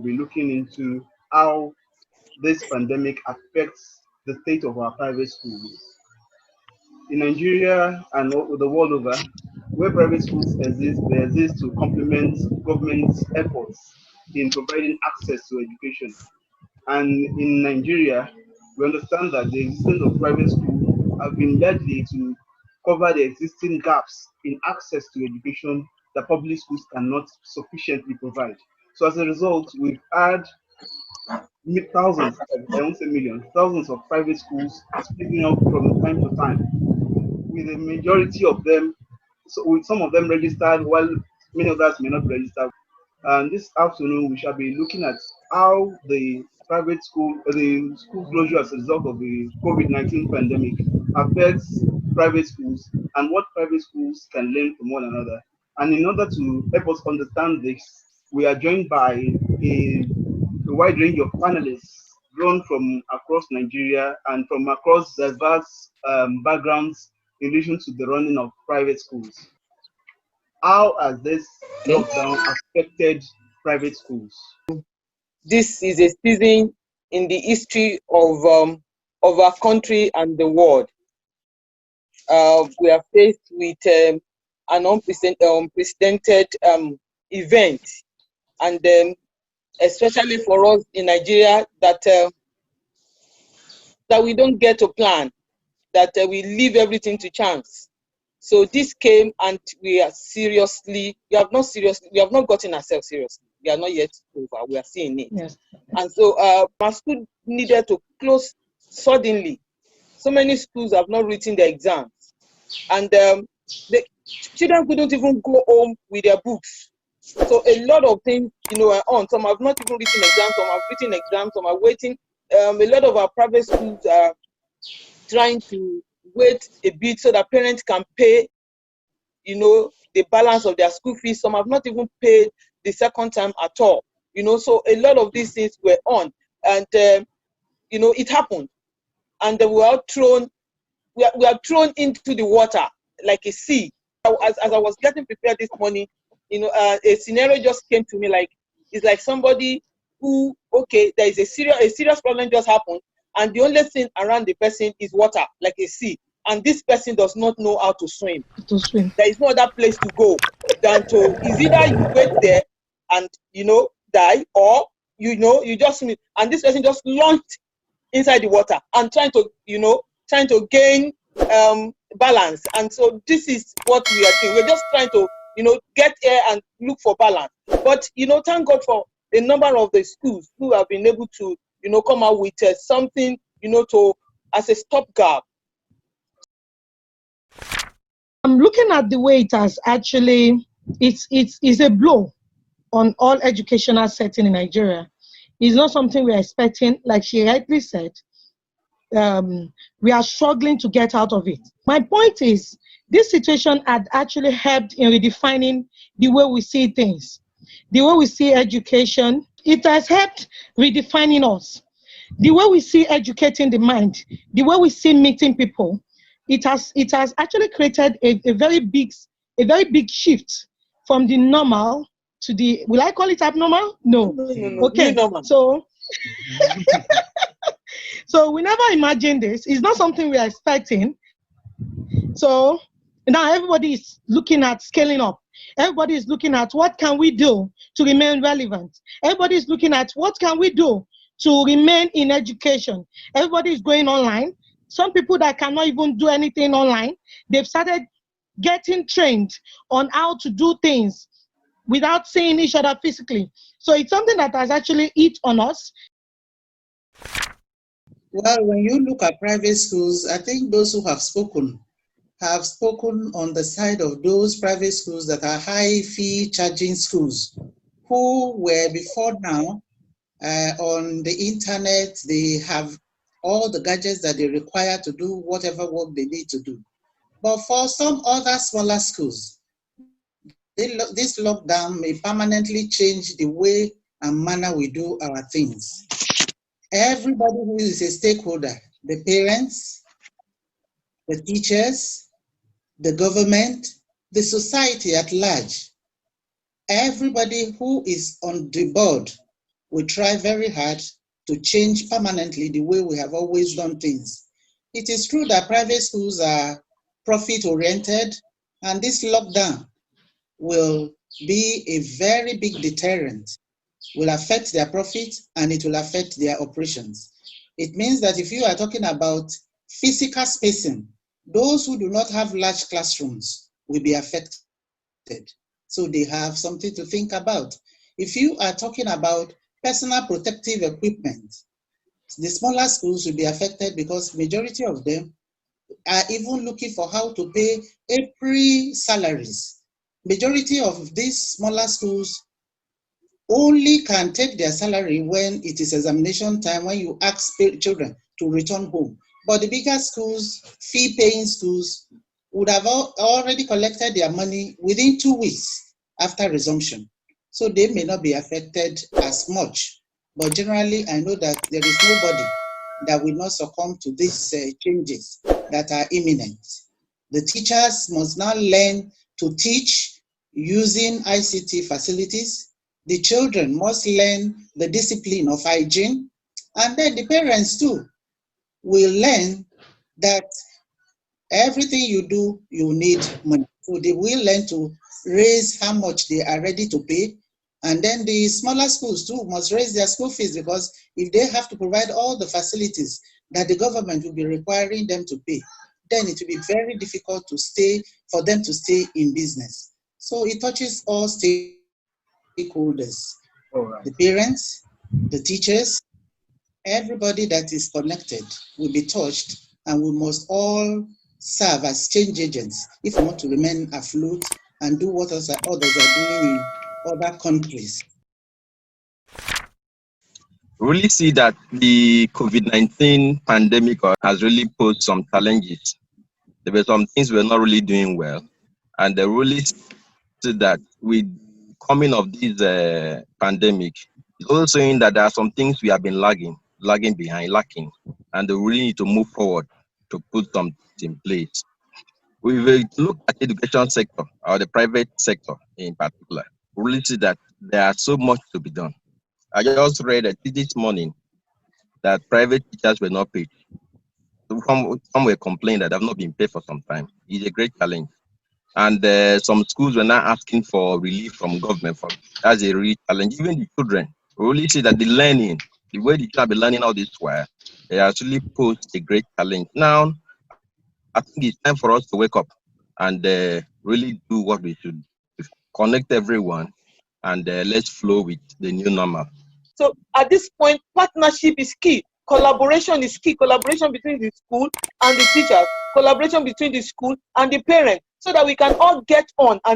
be looking into how this pandemic affects the state of our private schools. In Nigeria and the world over, where private schools exist, they exist to complement government's efforts in providing access to education. And in Nigeria, we understand that the existence of private schools have been largely to cover the existing gaps in access to education that public schools cannot sufficiently provide. So as a result, we've had thousands, I won't say millions, thousands of private schools springing up from time to time, with a majority of them, so with some of them registered, while many others may not register. And this afternoon, we shall be looking at how the the school closure as a result of the COVID-19 pandemic affects private schools and what private schools can learn from one another. And in order to help us understand this, we are joined by a wide range of panelists drawn from across Nigeria and from across diverse backgrounds in relation to the running of private schools. How has this lockdown affected private schools? This is a season in the history of our country and the world. We are faced with an unprecedented event, and especially for us in Nigeria, that we don't get to plan, that we leave everything to chance. So this came, and we have not gotten ourselves seriously. We are not yet over. We are seeing it. Yes. And so our school needed to close suddenly. So many schools have not written their exams, and the children couldn't even go home with their books. So a lot of things, are on. Some have not even written exams. Some have written exams. Some are waiting. A lot of our private schools are trying to wait a bit so that parents can pay, the balance of their school fees. Some have not even paid the second time at all. So a lot of these things were on, and it happened, and we are thrown into the water like a sea. As I was getting prepared this morning, a scenario just came to me, like it's like somebody who, okay, there is a serious problem just happened, and the only thing around the person is water, like a sea, and this person does not know how to swim. There is no other place to go than to, is either you wait there and die, or you just swim, and this person just launched inside the water and trying to gain balance. And so this is what we are doing. We're just trying to get here and look for balance. But thank God for a number of the schools who have been able to come out with something to as a stopgap. I'm looking at the way it has actually, it's a blow on all educational setting in Nigeria. It's not something we're expecting. Like she rightly said, we are struggling to get out of it. My point is, this situation had actually helped in redefining the way we see things, the way we see education. It has helped redefining us, the way we see educating the mind, the way we see meeting people. It has actually created a very big shift from the normal to the, will I call it abnormal? No. Okay. Normal. So we never imagined this. It's not something we are expecting. So now everybody is looking at scaling up. Everybody is looking at what can we do to remain relevant. Everybody is looking at what can we do to remain in education. Everybody is going online. Some people that cannot even do anything online, they've started getting trained on how to do things without seeing each other physically. So it's something that has actually hit on us. Well, when you look at private schools, I think those who have spoken on the side of those private schools that are high fee charging schools, who were before now on the internet. They have all the gadgets that they require to do whatever work they need to do. But for some other smaller schools, this lockdown may permanently change the way and manner we do our things. Everybody who is a stakeholder, the parents, the teachers, the government, the society at large, everybody who is on the board we try very hard to change permanently the way we have always done things. It is true that private schools are profit-oriented, and this lockdown will be a very big deterrent, will affect their profit, and it will affect their operations. It means that if you are talking about physical spacing, those who do not have large classrooms will be affected. So they have something to think about. If you are talking about personal protective equipment, the smaller schools will be affected because majority of them are even looking for how to pay April salaries. Majority of these smaller schools only can take their salary when it is examination time, when you ask children to return home. But the bigger schools, fee-paying schools, would have already collected their money within 2 weeks after resumption. So they may not be affected as much. But generally, I know that there is nobody that will not succumb to these changes that are imminent. The teachers must now learn to teach using ICT facilities. The children must learn the discipline of hygiene. And then the parents too will learn that everything you do, you need money. So they will learn to raise how much they are ready to pay. And then the smaller schools too must raise their school fees, because if they have to provide all the facilities that the government will be requiring them to pay, then it will be very difficult for them to stay in business. So it touches all stakeholders, the parents, the teachers, everybody that is connected will be touched, and we must all serve as change agents if we want to remain afloat and do what others are doing in other countries. Really see that the COVID-19 pandemic has really posed some challenges. There were some things we were not really doing well, and they really see that with coming of this pandemic, it's also saying that there are some things we have been lagging behind, and they really need to move forward to put some things in place. We will look at the education sector, or the private sector in particular. We really see that there are so much to be done. I just read this morning that private teachers were not paid. Some were complaining that they have not been paid for some time. It's a great challenge. And some schools were now asking for relief from government. That's a real challenge. Even the children, we really see that the way the children have been learning all this while, they actually posed a great challenge. Now, I think it's time for us to wake up and really do what we should do. Connect everyone, and let's flow with the new normal. So at this point, partnership is key. Collaboration is key. Collaboration between the school and the teachers. Collaboration between the school and the parents, so that we can all get on and